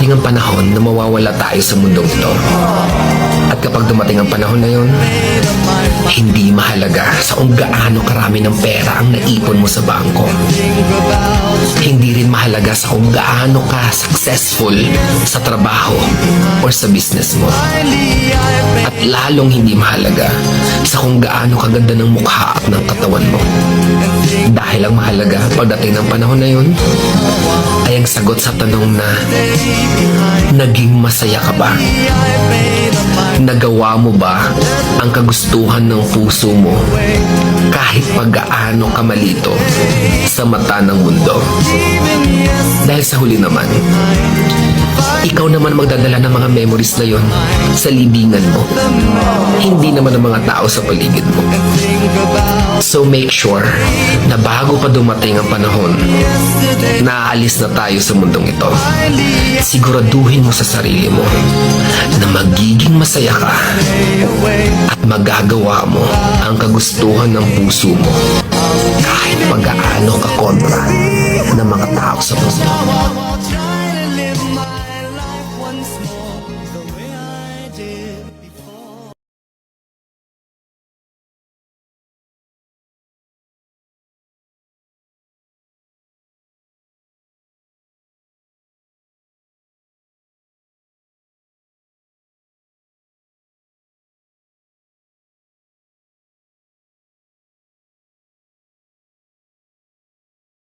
darating ang panahon na mawawala tayo sa mundong ito. At kapag dumating ang panahon na yun, hindi mahalaga sa kung gaano karami ng pera ang naipon mo sa bangko. Hindi rin mahalaga sa kung gaano ka successful sa trabaho or sa business mo. At lalong hindi mahalaga sa kung gaano kaganda ng mukha at ng katawan mo. Dahil ang mahalaga pagdating ng panahon na yun ay ang sagot sa tanong na naging masaya ka ba? Nagawa mo ba ang kagustuhan ng puso mo kahit pag-gaano ka malito sa mata ng mundo? Dahil sa huli naman, ikaw naman magdadala ng mga memories na yon sa libingan mo. Hindi naman ang mga tao sa paligid mo. So make sure na bago pa dumating ang panahon na aalis na tayo sa mundong ito, siguraduhin mo sa sarili mo na magiging masaya ka at magagawa mo ang kagustuhan ng puso mo kahit pag-aano ka kontra ng mga tao sa mundo.